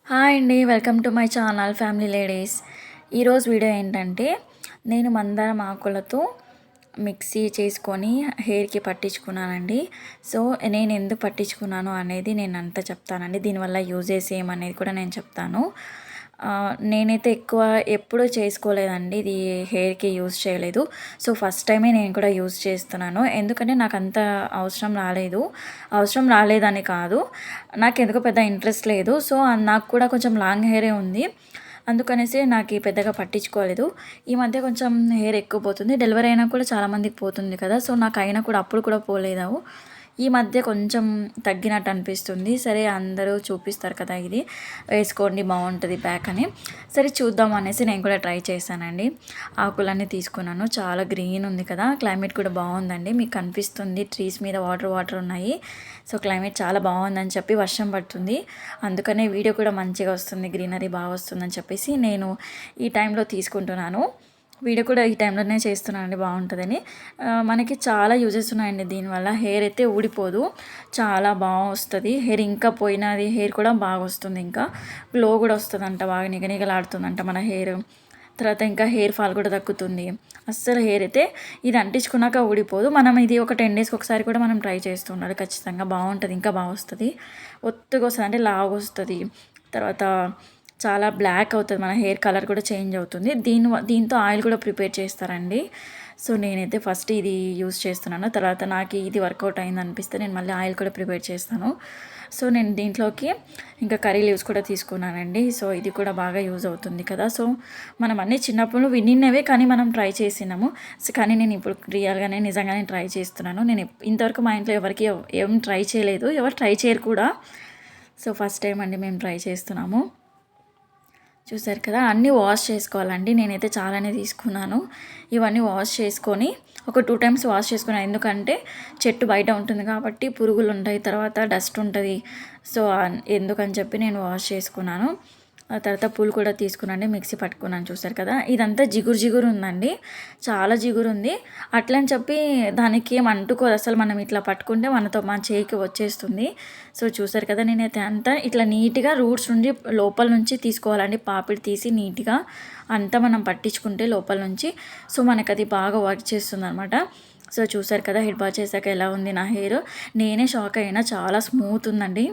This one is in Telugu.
హాయ్ అండి. Welcome to my channel family ladies. ఈరోజు వీడియో ఏంటంటే, నేను మందారం ఆకులతో మిక్సీ చేసుకొని హెయిర్‌కి పట్టించుకున్నానండి. సో, నేను ఎందుకు పట్టించుకున్నాను అనేది నేనంతా చెప్తానండి. దీనివల్ల యూజెస్ ఏమనేది కూడా నేను చెప్తాను. నేనైతే ఎప్పుడూ చేసుకోలేదండి. ఇది హెయిర్‌కి యూజ్ చేయలేదు. సో, ఫస్ట్ టైమే నేను కూడా యూజ్ చేస్తున్నాను. ఎందుకంటే నాకంత అవసరం రాలేదు. అవసరం రాలేదని కాదు. నాకెందుకో పెద్ద ఇంట్రెస్ట్ లేదు. సో, నాకు కూడా కొంచెం లాంగ్ హెయిరే ఉంది. అందుకనేసి నాకి పెద్దగా పట్టించుకోలేదు. ఈ మధ్య కొంచెం హెయిర్ ఎక్కువ పోతుంది. డెలివరీ అయినా కూడా చాలామందికి పోతుంది కదా! సో, నాకయినా కూడా అప్పుడు కూడా పోలేదు. ఈ మధ్య కొంచెం తగ్గినట్టు అనిపిస్తుంది. సరే అందరూ చూపిస్తారు కదా! ఇది వేసుకోండి బావుంటది ప్యాక్ అని. సరే చూద్దాం అనేసి నేను కూడా ట్రై చేశానండి. ఆకులన్నీ తీసుకున్నాను. చాలా గ్రీన్ ఉంది కదా! క్లైమేట్ కూడా బావుందండి. మీకు కనిపిస్తుంది ట్రీస్ మీద వాటర్ ఉన్నాయి. సో, క్లైమేట్ చాలా బావుందని చెప్పి వర్షం పడుతుంది. అందుకనే వీడియో కూడా మంచిగా వస్తుంది. గ్రీనరీ బాగా వస్తుందని చెప్పేసి నేను ఈ టైంలో తీసుకుంటున్నాను. వీడియో కూడా ఈ టైంలోనే చేస్తున్నానండి బాగుంటుందని. మనకి చాలా యూజెస్ ఉన్నాయండి దీనివల్ల. హెయిర్ అయితే ఊడిపోదు. చాలా బాగా వస్తుంది. హెయిర్ ఇంకా పోయినది హెయిర్ కూడా బాగా వస్తుంది. ఇంకా గ్లో కూడా వస్తుందంట. బాగా నిగనిగలాడుతుందంట మన హెయిర్. తర్వాత ఇంకా హెయిర్ ఫాల్ కూడా తగ్గుతుంది. అస్సలు హెయిర్ అయితే ఇది అంటించుకున్నాక ఊడిపోదు. మనం ఇది ఒక 10 డేస్కి ఒకసారి కూడా మనం ట్రై చేస్తూ ఉండాలి ఖచ్చితంగా. బాగుంటుంది. ఇంకా బాగా వస్తుంది. ఒత్తుగా వస్తుంది అంటే లావు వస్తుంది. తర్వాత చాలా బ్లాక్ అవుతుంది. మన హెయిర్ కలర్ కూడా చేంజ్ అవుతుంది. దీంతో ఆయిల్ కూడా ప్రిపేర్ చేస్తారండి. సో, నేనైతే ఫస్ట్ ఇది యూజ్ చేస్తున్నాను. తర్వాత నాకు ఇది వర్కౌట్ అయింది అనిపిస్తే నేను మళ్ళీ ఆయిల్ కూడా ప్రిపేర్ చేస్తాను. సో, నేను దీంట్లోకి ఇంకా కర్రీ లీవ్స్ కూడా తీసుకున్నానండి. సో, ఇది కూడా బాగా యూజ్ అవుతుంది కదా! సో, మనం అన్నీ చిన్నప్పుడు వినిన్నవే కానీ మనం ట్రై చేసినాము. కానీ నేను ఇప్పుడు రియల్‌గానే నిజంగానే ట్రై చేస్తున్నాను. నేను ఇంతవరకు మా ఇంట్లో ఎవరికీ ఏం ట్రై చేయలేదు. ఎవరు ట్రై చేయరు కూడా. సో, ఫస్ట్ టైం అండి మేము ట్రై చేస్తున్నాము. చూసారు కదా! అన్నీ వాష్ చేసుకోవాలండి. నేనైతే చాలానే తీసుకున్నాను. ఇవన్నీ వాష్ చేసుకొని ఒక 2 టైమ్స్ వాష్ చేసుకున్నాను. ఎందుకంటే చెట్టు బయట ఉంటుంది కాబట్టి పురుగులుంటాయి. తర్వాత డస్ట్ ఉంటది. సో, ఎందుకని చెప్పి నేను వాష్ చేసుకున్నాను. ఆ తర్వాత పూలు కూడా తీసుకున్నానండి. మిక్సీ పట్టుకున్నాను చూసారు కదా! ఇదంతా జిగురు ఉందండి. చాలా జిగురుంది. అట్లని చెప్పి దానికి ఏం అంటుకోదు అసలు. మనం ఇట్లా పట్టుకుంటే మన చేయికి వచ్చేస్తుంది. సో, చూసారు కదా! నేనైతే అంతా ఇట్లా నీట్‌గా రూట్స్ నుండి లోపల నుంచి తీసుకోవాలండి. పాపిడి తీసి నీట్‌గా అంతా మనం పట్టించుకుంటే లోపల నుంచి సో, మనకది బాగా వర్క్ చేస్తుందనమాట. సో, చూసారు కదా! హెడ్ బాత్ చేశాక ఎలా ఉంది నా హెయిర్. నేనే షాక్ అయినా. చాలా స్మూత్ ఉందండి.